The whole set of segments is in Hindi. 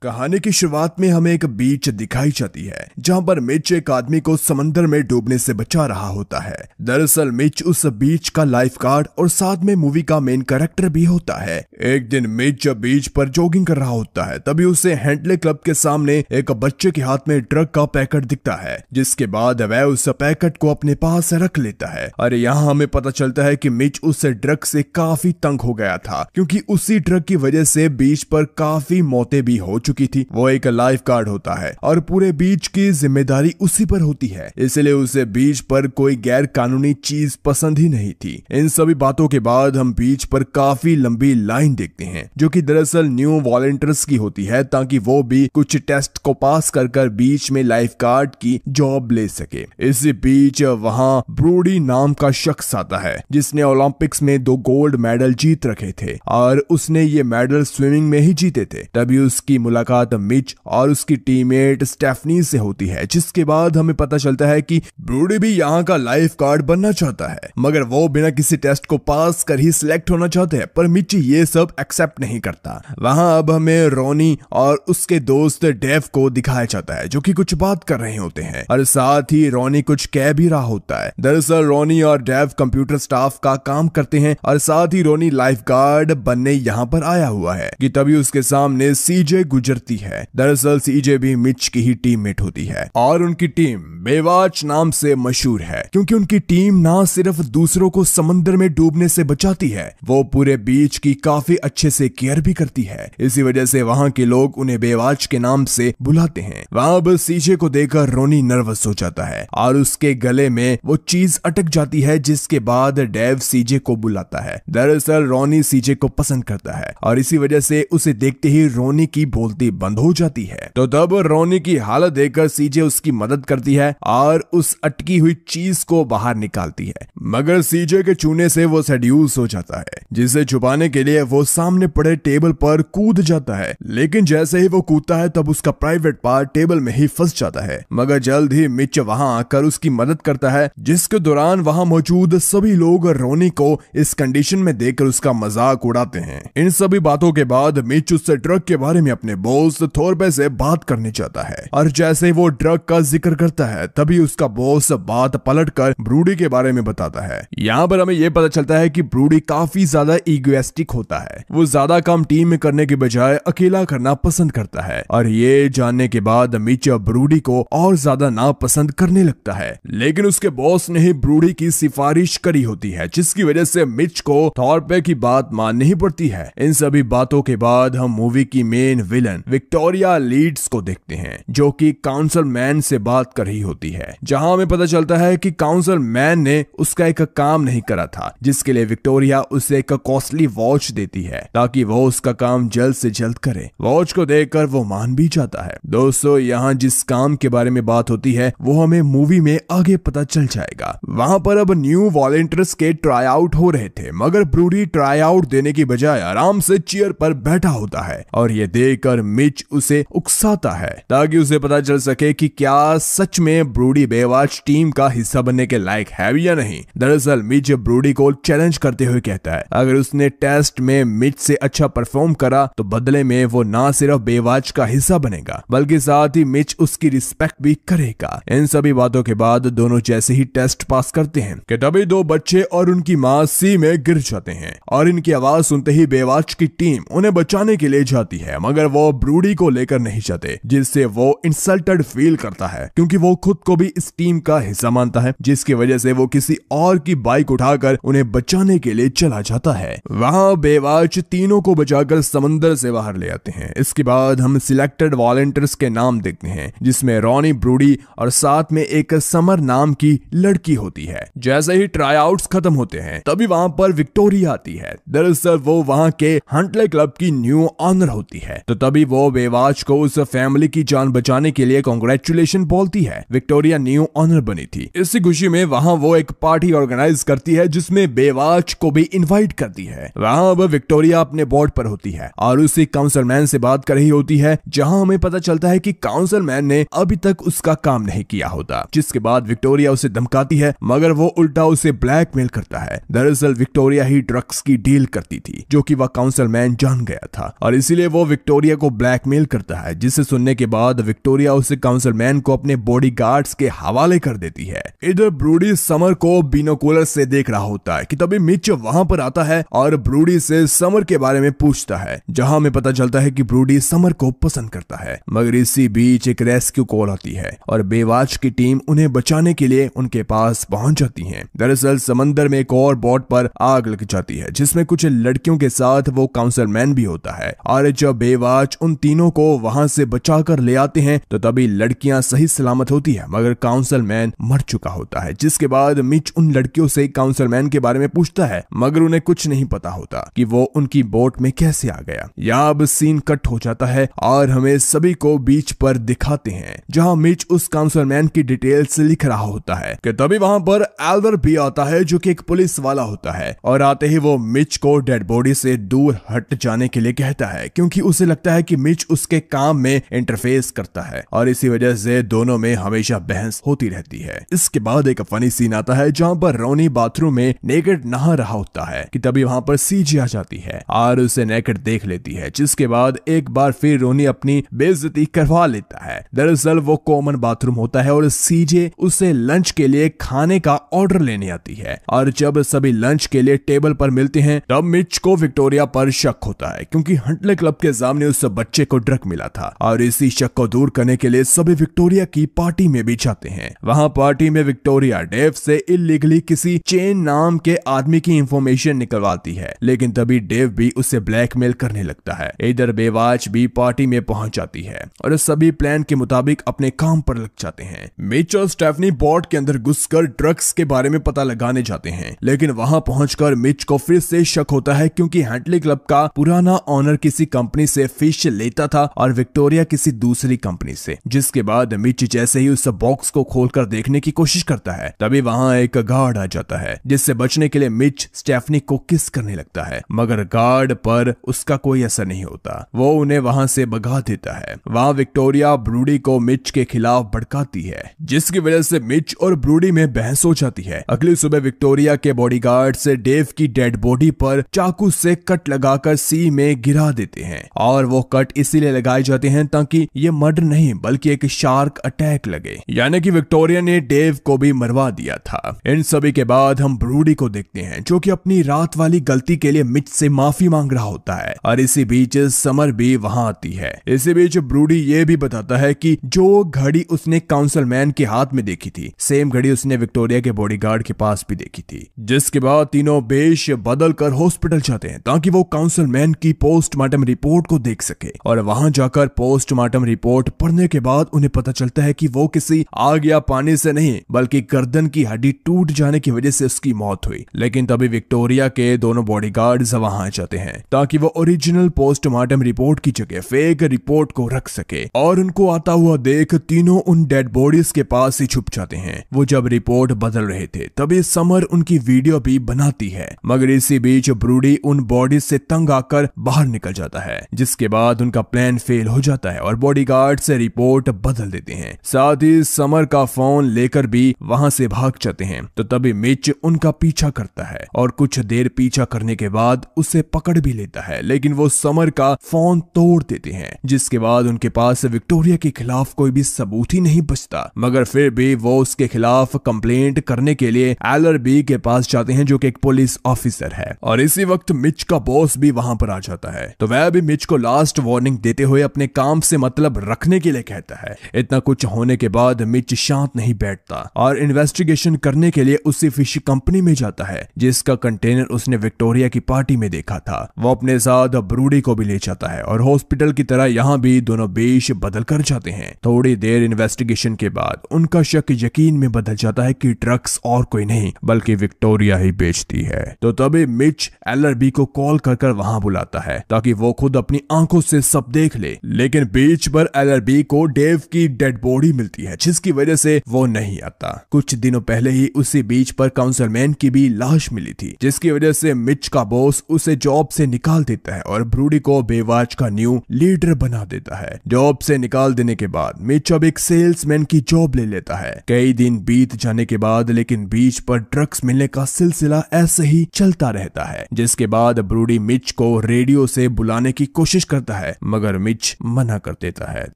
कहानी की शुरुआत में हमें एक बीच दिखाई जाती है जहां पर मिच एक आदमी को समंदर में डूबने से बचा रहा होता है। दरअसल मिच उस बीच का लाइफगार्ड और साथ में मूवी का मेन कैरेक्टर भी होता है। एक दिन मिच बीच पर जॉगिंग कर रहा होता है, तभी उसे हैंटले क्लब के सामने एक बच्चे के हाथ में ड्रग का पैकेट दिखता है, जिसके बाद वह उस पैकेट को अपने पास रख लेता है। और यहाँ हमें पता चलता है कि मिच उस ड्रग से काफी तंग हो गया था, क्योंकि उसी ड्रग की वजह से बीच पर काफी मौतें भी हो चुकी थी। वो एक लाइफ गार्ड होता है और पूरे बीच की जिम्मेदारी उसी पर होती है, इसलिए उसे बीच पर कोई गैर कानूनी चीज पसंद ही नहीं थी। इन सभी बातों के बाद हम बीच पर काफी लंबी लाइन देखते हैं, जो कि दरअसल न्यू वॉलंटियर्स की होती है, ताकि वो भी कुछ टेस्ट को पास कर बीच में लाइफ गार्ड की जॉब ले सके। इसी बीच वहां ब्रूडी नाम का शख्स आता है, जिसने ओलंपिक्स में 2 गोल्ड मेडल जीत रखे थे और उसने ये मेडल स्विमिंग में ही जीते थे। तभी उसकी मुलाकात मिच और उसकी टीममेट स्टेफनी से होती है, जिसके बाद हमें पता चलता है कि ब्रूडी भी यहाँ का लाइफ गार्ड बनना चाहता है, मगर वो बिना किसी टेस्ट को पास कर ही सिलेक्ट होना चाहते हैं। पर मिच ये सब एक्सेप्ट नहीं करता। वहां अब हमें रोनी और उसके दोस्त डेव को दिखाया जाता है, जो कि कुछ बात कर रहे होते हैं और साथ ही रोनी कुछ कह भी रहा होता है। दरअसल रोनी और डेव कंप्यूटर स्टाफ का काम करते हैं और साथ ही रोनी लाइफ गार्ड बनने यहाँ पर आया हुआ है कि तभी उसके सामने सीजे गुजरती है। दरअसल सीजे भी मिच की ही टीममेट होती है और उनकी टीम बेवाच नाम से मशहूर है, क्योंकि उनकी टीम ना सिर्फ दूसरों को समंदर में डूबने से बचाती है, वो पूरे बीच की काफी अच्छे से केयर भी करती है। इसी वजह से वहां के लोग उन्हें बेवाच के नाम से बुलाते हैं। वहां बस सीजे को देखकर रोनी नर्वस हो जाता है और उसके गले में वो चीज अटक जाती है, जिसके बाद डेव सीजे को बुलाता है। दरअसल रोनी सीजे को पसंद करता है और इसी वजह से उसे देखते ही रोनी की बोलती बंद हो जाती है। तो तब रोनी की हालत देखकर सीजे उसकी मदद करती है और उस अटकी हुई चीज को बाहर निकालती है, मगर सीजे के छूने से वो सेड्यूस हो जाता है, जिसे छुपाने के लिए वो सामने पड़े टेबल पर कूद जाता है। लेकिन जैसे ही वो कूदता है तब उसका प्राइवेट पार्ट टेबल में ही फंस जाता है, मगर जल्द ही मिच वहां आकर उसकी मदद करता है, जिसके दौरान वहां मौजूद सभी लोग रोनी को इस कंडीशन में देखकर उसका मजाक उड़ाते हैं। इन सभी बातों के बाद मिच उससे ड्रग के बारे में अपने बॉस थोरबे से बात करने चाहता है और जैसे ही वो ड्रग का जिक्र करता है तभी उसका बॉस बात पलटकर ब्रूडी के बारे में बताता है। यहाँ पर हमें यह पता चलता है कि ब्रूडी काफी ज्यादा इगोइस्टिक होता है। वो ज्यादा काम टीम में करने के बजाय अकेला करना पसंद करता है और ये जानने के बाद मिच ब्रूडी को और ज्यादा नापसंद करने लगता है। लेकिन उसके बॉस ने ही ब्रूडी की सिफारिश करी होती है, जिसकी वजह से मिच को थॉरपे की बात माननी ही पड़ती है। इन सभी बातों के बाद हम मूवी की मेन विलन विक्टोरिया लीड्स को देखते हैं, जो कि काउंसिल मैन से बात कर रही होती है। जहां हमें पता चलता है कि काउंसिल मैन ने उसका एक काम नहीं करा था, जिसके लिए विक्टोरिया उसे एक कॉस्टली वॉच देती है ताकि वो उसका काम जल्द से जल्द करे। वॉच को देखकर वो मान भी जाता है। दोस्तों, यहाँ जिस काम के बारे में बात होती है वो हमें मूवी में आगे पता चल जाएगा। वहां पर अब न्यू वॉलंटियर्स के ट्राई आउट हो रहे थे, मगर ब्रूडी ट्राई आउट देने की बजाय आराम से चेयर पर बैठा होता है और ये देखकर मिच उसे उकसाता है ताकि उसे पता चल सके कि क्या सच में ब्रूडी बेवाच टीम का हिस्सा बनने के लायक है भी या नहीं। दरअसल मिच ब्रूडी को चैलेंज करते हुए कहता है अगर उसने टेस्ट में मिच से अच्छा परफॉर्म करा तो बदले में वो ना सिर्फ बेवाच का हिस्सा बनेगा बल्कि साथ ही मिच उसकी रिस्पेक्ट भी करेगा। इन सभी बातों के बाद दोनों जैसे ही टेस्ट पास करते हैं कि तभी 2 बच्चे और उनकी मां सी में गिर जाते हैं और इनकी आवाज सुनते ही बेवाच की टीम उन्हें बचाने के लिए जाती है, मगर वो ब्रूडी को लेकर नहीं जाते, जिससे वो इंसल्टेड फील करता है, क्योंकि वो खुद को भी इस टीम का हिस्सा मानता है, जिसकी वजह से वो किसी और की बाइक उठाकर उन्हें बचाने के लिए चला जाता है। वहां बेवाच तीनों को बचाकर समंदर से बाहर ले आते हैं। इसके बाद हम सिलेक्टेड वॉलंटियर्स के नाम देखते हैं, जिसमें रोनी, ब्रूडी और साथ में एक समर नाम की लड़की होती है। जैसे ही ट्राई आउट्स खत्म होते हैं तभी वहां पर विक्टोरिया आती है। दरअसल वो वहां के हंटले क्लब की न्यू ऑनर होती है। तो तभी वो बेवाच को उस फैमिली की जान बचाने के लिए कांग्रेचुलेशन बोलती है। विक्टोरिया न्यू ऑनर बनी थी। इसी खुशी में वहां वो एक पार्टी ऑर्गेनाइज करती है, जिसमें बेवाच को भी इनवाइट करती है। वहां अब विक्टोरिया अपने बोर्ड पर होती है और उसी काउंसिल मैन से बात कर रही होती है, जहां हमें पता चलता है कि काउंसिल मैन ने अभी तक उसका काम नहीं किया होता, जिसके बाद विक्टोरिया उसे धमकाती है, मगर वो उल्टा उसे ब्लैकमेल करता है। दरअसल विक्टोरिया ही ड्रग्स की डील करती थी, जो कि वह काउंसिल मैन जान गया था और इसीलिए वो विक्टोरिया को ब्लैकमेल करता है, जिसे सुनने के बाद विक्टोरिया उसे काउंसिलमैन को अपने बॉडीगार्ड्स के हवाले कर देती है। इधर ब्रूडी समर को बिनोकुलर से देख रहा होता है कि तभी मिच वहां पर आता है और ब्रूडी से समर के बारे में पूछता है, जहां हमें पता चलता है कि ब्रूडी समर को पसंद करता है। मगर इसी बीच एक रेस्क्यू कॉल आती है और बेवाच की टीम उन्हें बचाने के लिए उनके पास पहुंच जाती है। दरअसल समंदर में एक और बोट पर आग लग जाती है, जिसमें कुछ लड़कियों के साथ वो काउंसिलमैन भी होता है। और जब बेवाच उन तीनों को वहां से बचाकर ले आते हैं तो तभी लड़कियां सही सलामत होती है, मगर काउंसिलमैन मर चुका होता है। जिसके बाद मिच उन लड़कियों से काउंसिलमैन के बारे में पूछता है, मगर उन्हें कुछ नहीं पता होता कि वो उनकी बोट में कैसे आ गया। यहाँ अब सीन कट हो जाता है और हमें सभी को बीच पर दिखाते हैं, जहां मिच उस काउंसिलमैन की डिटेल्स लिख रहा होता है कि तभी वहां पर एल्वर भी आता है, जो कि एक पुलिस वाला होता है। और आते ही वो मिच को डेड बॉडी से दूर हट जाने के लिए कहता है, क्योंकि उसे लगता है कि मिच उसके काम में इंटरफेस करता है और इसी वजह से दोनों में हमेशा बहस होती रहती है। इसके बाद एक फनी सीन आता है जहां पर रोनी बाथरूम में नेकेड नहा रहा होता है कि तभी वहां पर सीजे आ जाती है और उसे नेकेड देख लेती है, जिसके बाद एक बार फिर रोनी अपनी बेइज्जती करवा लेता है। दरअसल वो कॉमन बाथरूम होता है और सीजे उसे लंच के लिए खाने का ऑर्डर लेने आती है। और जब सभी लंच के लिए टेबल पर मिलते हैं तब मिच को विक्टोरिया पर शक होता है, क्योंकि हंटले क्लब के सामने उस बच्चे को ड्रग मिला था और इसी शक को दूर करने के लिए सभी विक्टोरिया की पार्टी में भी जाते हैं। वहां पार्टी में विक्टोरिया डेव से इलीगली किसी चेन नाम के आदमी की इंफॉर्मेशन निकलवाती है, लेकिन तभी डेव भी उसे ब्लैकमेल करने लगता है। इधर बेवाच भी पार्टी में पहुंच जाती है और सभी प्लान के मुताबिक अपने काम पर लग जाते हैं। मिच और स्टेफनी बोट के अंदर घुसकर ड्रग्स के बारे में पता लगाने जाते हैं, लेकिन वहां पहुंचकर मिच को फिर से शक होता है, क्योंकि हैंटले क्लब का पुराना ऑनर किसी कंपनी से फिश लेता था और विक्टोरिया किसी दूसरी कंपनी से। जिसके बाद मिच जैसे ही उस बॉक्स को खोलकर देखने की कोशिश करता है तभी वहां एक गार्ड आ जाता है, जिससे बचने के लिए मिच स्टेफनी को किस करने लगता है, मगर गार्ड पर उसका कोई असर नहीं होता। वो उन्हें वहां से भगा देता है। वहां विक्टोरिया ब्रूडी को मिच के खिलाफ भड़काती है, जिसकी वजह से मिच और ब्रूडी में बहस हो जाती है। अगली सुबह विक्टोरिया के बॉडीगार्ड से डेव की डेड बॉडी पर चाकू से कट लगाकर सी में गिरा देते हैं और वो कट इसीलिए लगाए जाते हैं ताकि ये मर्डर नहीं बल्कि एक शार्क अटैक लगे, यानी कि विक्टोरिया ने डेव को भी मरवा दिया था। इन सभी के बाद हम ब्रूडी को देखते हैं, जो कि अपनी रात वाली गलती के लिए मिच से माफी मांग रहा होता है और इसी बीच समर भी वहां आती है। इसी बीच ब्रूडी ये भी बताता है कि जो घड़ी उसने काउंसिलमैन के हाथ में देखी थी, सेम घड़ी उसने विक्टोरिया के बॉडीगार्ड के पास भी देखी थी। जिसके बाद तीनों बेश बदल कर हॉस्पिटल जाते हैं ताकि वो काउंसिलमैन की पोस्टमार्टम रिपोर्ट को देख सके। और वहां जाकर पोस्टमार्टम रिपोर्ट पढ़ने के बाद उन्हें पता चलता है कि वो किसी आग या पानी से नहीं बल्कि गर्दन की हड्डी टूट जाने की वजह से उसकी मौत हुई। लेकिन तभी विक्टोरिया के दोनों बॉडीगार्ड्स वहां आ जाते हैं ताकि वो ओरिजिनल पोस्टमार्टम रिपोर्ट की जगह फेक रिपोर्ट को रख सके। और उनको आता हुआ देख तीनों उन डेड बॉडीज के पास ही छुप जाते हैं। वो जब रिपोर्ट बदल रहे थे तभी समर उनकी वीडियो भी बनाती है, मगर इसी बीच ब्रूडी उन बॉडीज से तंग आकर बाहर निकल जाता है, जिसके बाद उनका प्लान फेल हो जाता है और बॉडीगार्ड से रिपोर्ट बदल देते हैं। साथ ही समर का फोन लेकर भी वहां से भाग जाते हैं। तो तभी मिच उनका पीछा करता है और कुछ देर पीछा करने के बाद उसे पकड़ भी लेता है, लेकिन वो समर का फोन तोड़ देते हैं। जिसके बाद उनके पास विक्टोरिया के खिलाफ कोई भी सबूत ही नहीं बचता, मगर फिर भी वो उसके खिलाफ कंप्लेंट करने के लिए एलआरबी के पास जाते हैं, जो कि एक पुलिस ऑफिसर है। और इसी वक्त मिच का बॉस भी वहां पर आ जाता है, तो वह भी मिच को लास्ट वार्निंग देते हुए अपने काम से मतलब रखने के लिए कहता है। इतना कुछ होने के बाद मिच शांत नहीं बैठता और इन्वेस्टिगेशन करने के लिए उसी फिश कंपनी में जाता है जिसका कंटेनर उसने विक्टोरिया की पार्टी में देखा था। वो अपने साथ ब्रूडी को भी ले जाता है और हॉस्पिटल की तरह यहाँ भी दोनों बेश बदल कर जाते हैं। थोड़ी देर इन्वेस्टिगेशन के बाद उनका शक यकीन में बदल जाता है कि ड्रग्स और कोई नहीं बल्कि विक्टोरिया ही बेचती है। तो तभी मिच एलआरबी को कॉल कर वहां बुलाता है ताकि वो खुद अपनी आंखों से सब देख ले, लेकिन बीच पर एलआरबी को डेव की डेड बॉडी मिलती है, जिसकी वजह से वो नहीं आता। कुछ दिनों पहले ही उसी बीच पर काउंसिलमैन की भी लाश मिली थी, जिसकी वजह से मिच का बॉस उसे जॉब से निकाल देता है और ब्रूडी को बेवाच का न्यू लीडर बना देता है। जॉब से निकाल देने के बाद मिच अब एक सेल्समैन की जॉब ले लेता है। कई दिन बीत जाने के बाद लेकिन बीच पर ड्रग्स मिलने का सिलसिला ऐसे ही चलता रहता है, जिसके बाद ब्रूडी मिच को रेडियो से बुलाने की कोशिश करता है, मगर मिच मना कर देता है।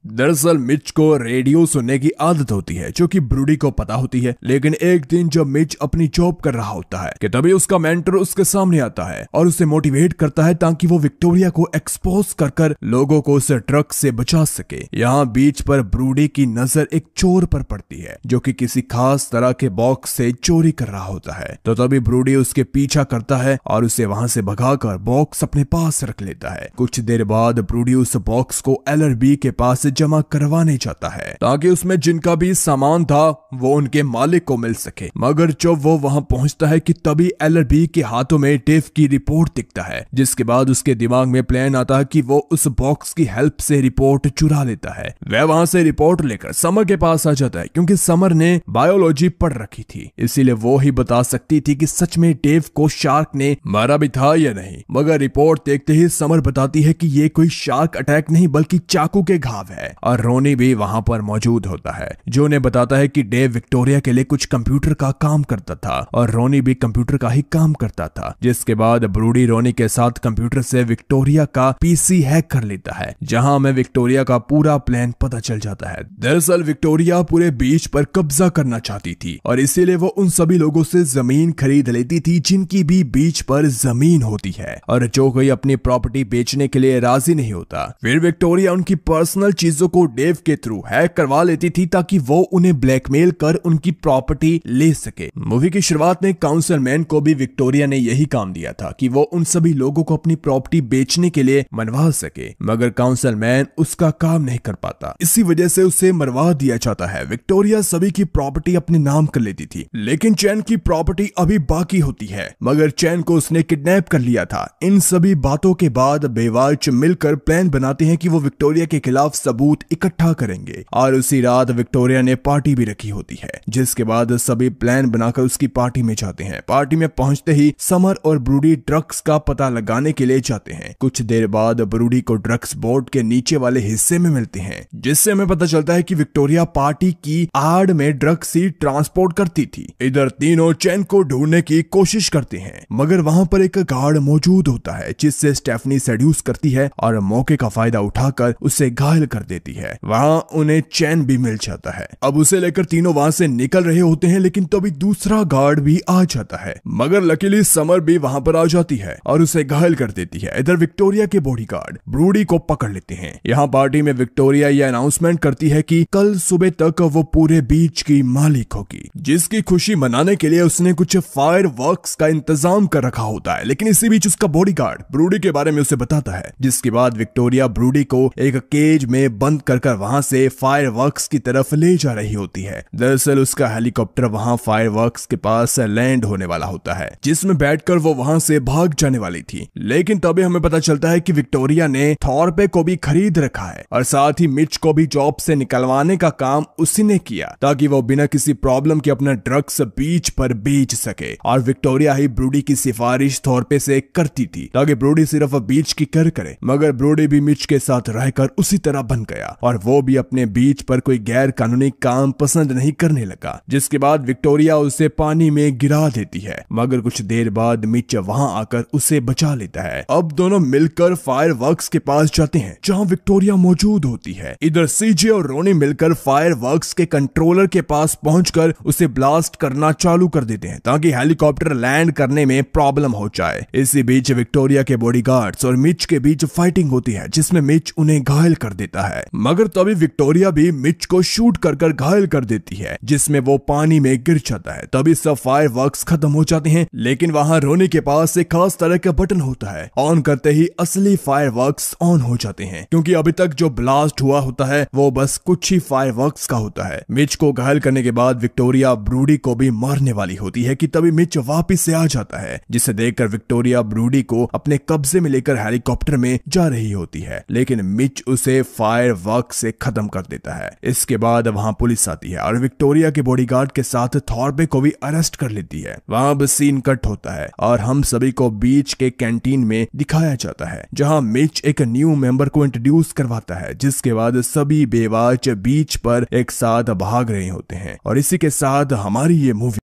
दरअसल मिच को रेडियो सुनने की आदत होती है जो कि ब्रूडी को पता होती है, लेकिन एक दिन जब मिच अपनी जॉब कर रहा होता है कि तभी उसका मेंटर उसके सामने आता है और उसे मोटिवेट करता है ताकि वो विक्टोरिया को एक्सपोज कर लोगों को उस ड्रग से बचा सके। यहाँ बीच पर ब्रूडी की नजर एक चोर पर पड़ती है जो कि किसी खास तरह के बॉक्स से चोरी कर रहा होता है। तो तभी ब्रूडी उसके पीछा करता है और उसे वहां से भगाकर बॉक्स अपने पास रख लेता है। कुछ देर बाद ब्रूडी उस बॉक्स को LRB के पास जमा करवाने जाता है ताकि उसमें जिनका भी सामान था वो उनके मालिक को मिल सके, मगर जब वो वहां पहुंचता है कि तभी LRB के हाथों में डेव की रिपोर्ट दिखता है, जिसके बाद उसके दिमाग में प्लान आता है कि वो उस बॉक्स की हेल्प से रिपोर्ट चुरा लेता है। वह वहां से रिपोर्ट लेकर समर के पास आ जाता है क्योंकि समर ने बायोलॉजी पढ़ रखी थी, इसीलिए वो ही बता सकती थी कि सच में डेव को शार्क ने मारा भी था या नहीं। मगर रिपोर्ट देखते ही समर बताती है कि ये कोई शार्क अटैक नहीं बल्कि चाकू के घाव है। और रोनी भी वहां पर मौजूद होता है जो उन्हें बताता है कि डेव विक्टोरिया के लिए कुछ कंप्यूटर का काम करता था और रोनी भी कंप्यूटर का ही काम करता था। जिसके बाद ब्रूडी रोनी के साथ कंप्यूटर से विक्टोरिया का PC हैक कर लेता है, जहां हमें विक्टोरिया का पूरा प्लान पता चल जाता है। दरअसल विक्टोरिया पूरे बीच पर कब्जा करना चाहती थी और इसीलिए वो उन सभी लोगों से जमीन खरीद लेती थी जिनकी भी बीच पर जमीन होती है और जो कोई अपनी प्रॉपर्टी बेचने के लिए राजी नहीं होता। फिर विक्टोरिया उनकी पर्सनल चीजों को डेव के थ्रू हैक करवा लेती थी ताकि वो उन्हें ब्लैकमेल कर उनकी प्रॉपर्टी ले सके। मूवी की शुरुआत में काउंसलमैन को भी विक्टोरिया ने यही काम दिया था कि वो उन सभी लोगों को अपनी प्रॉपर्टी बेचने के लिए मनवा सके, मगर काउंसलमैन उसका काम नहीं कर पाता, इसी वजह से उसे मरवा दिया जाता है। विक्टोरिया सभी की प्रॉपर्टी अपने नाम कर लेती थी, लेकिन चैन की प्रॉपर्टी अभी बाकी होती है, मगर चैन को उसने किडनैप कर लिया था। इन सभी बातों के बाद बेवाच मिलकर प्लान बनाते हैं कि वो विक्टोरिया के खिलाफ सबूत इकट्ठा करेंगे और उसी रात विक्टोरिया ने पार्टी भी रखी होती है, जिसके बाद सभी प्लान बनाकर उसकी पार्टी में जाते हैं। पार्टी में पहुंचते ही समर और ब्रूडी ड्रग्स का पता लगाने के लिए जाते हैं। कुछ देर बाद ब्रूडी को ड्रग्स बोर्ड के नीचे वाले हिस्से में मिलते हैं, जिससे हमें पता चलता है कि विक्टोरिया पार्टी की आड़ में ड्रग्स ही ट्रांसपोर्ट करती थी। इधर तीनों चैन को ढूंढने की कोशिश करते हैं, मगर वहां पर एक गार्ड मौजूद होता है जिससे स्टेफनी सेड्यूस करती है और मौके का फायदा उठाकर उसे घायल कर देती है। वहां उन्हें चैन भी मिल जाता है। अब उसे लेकर तीनों वहां से निकल रहे होते हैं, लेकिन तभी दूसरा गार्ड भी आ जाता है, मगर लकीली समर भी वहां पर आ जाती है और उसे घायल कर देती है। इधर विक्टोरिया के बॉडीगार्ड ब्रूडी को पकड़ लेते हैं। यहाँ पार्टी में विक्टोरिया यह अनाउंसमेंट करती है कि कल सुबह तक वो पूरे बीच की मालिक होगी, जिसकी खुशी मनाने के लिए उसने कुछ फायर वर्क्स का इंतजाम कर रखा होता है। लेकिन इसी बीच उसका बॉडीगार्ड ब्रूडी के बारे में उसे बताता है, जिसके बाद विक्टोरिया ब्रूडी को एक केज में बंद कर वहां से फायर वर्क्स की तरफ ले जा रही होती है। दरअसल उसका हेलीकॉप्टर वहां फायर वर्क्स के पास लैंड होने वाला होता है, जिसमें बैठकर वो वहां से भाग जाने वाली थी। लेकिन तभी हमें पता चलता है कि विक्टोरिया ने थॉर्पे को भी खरीद रखा है और साथ ही मिच को भी जॉब से निकलवाने का काम उसी ने किया ताकि वो बिना किसी प्रॉब्लम के अपना ड्रग्स बीच पर बेच सके। और विक्टोरिया ही ब्रूडी की सिफारिश थॉर्पे से करती थी ताकि ब्रूडी सिर्फ बीच की कर करे, मगर ब्रूडी भी मिच के साथ रहकर उसी तरह बन गया और वो भी अपने बीच पर कोई गैर कानूनी काम पसंद नहीं करने लगा। जिसके बाद विक्टोरिया उसे पानी में गिरा देती है, मगर कुछ देर बाद मिच वहां आकर उसे बचा लेता है। अब दोनों मिलकर फायर वर्क्स के पास जाते हैं जहां विक्टोरिया मौजूद होती है। इधर सीजे और रोनी मिलकर फायर वर्क्स के कंट्रोलर के पास पहुंचकर उसे ब्लास्ट करना चालू कर देते हैं ताकि हेलीकॉप्टर लैंड करने में प्रॉब्लम हो जाए। इसी बीच विक्टोरिया के बॉडीगार्ड्स और मिच के बीच फाइटिंग होती है, जिसमें मिच उन्हें घायल कर देता है, मगर तभी विक्टोरिया भी मिच को शूट कर घायल कर देती है, जिसमें वो पानी में गिर जाता है। तभी सब फायर वर्क्स खत्म हो जाते हैं, लेकिन वहां रोनी के पास एक खास तरह का बटन होता है। ऑन करते ही असली फायर वर्क्स ऑन हो जाते हैं, क्योंकि अभी तक जो ब्लास्ट हुआ होता है वो बस कुछ ही फायर वर्क्स का होता है। मिच को घायल करने के बाद विक्टोरिया ब्रूडी को भी मारने वाली होती है कि तभी मिच वापिस से आ जाता है, जिसे देखकर विक्टोरिया ब्रूडी को अपने कब्जे में लेकर हेलीकॉप्टर में जा रही होती है, लेकिन मिच उसे फायर वर्क से खत्म कर देता है। इसके बाद वहां पुलिस आती है और विक्टोरिया के बॉडीगार्ड के साथ थॉर्पे को भी अरेस्ट कर लेती है। वहां बस सीन कट होता है और हम सभी को बीच के कैंटीन में दिखाया जाता है, जहां मिच एक न्यू मेंबर को इंट्रोड्यूस करवाता है, जिसके बाद सभी बेवाच बीच पर एक साथ भाग रहे होते हैं। और इसी के साथ हमारी ये मूवी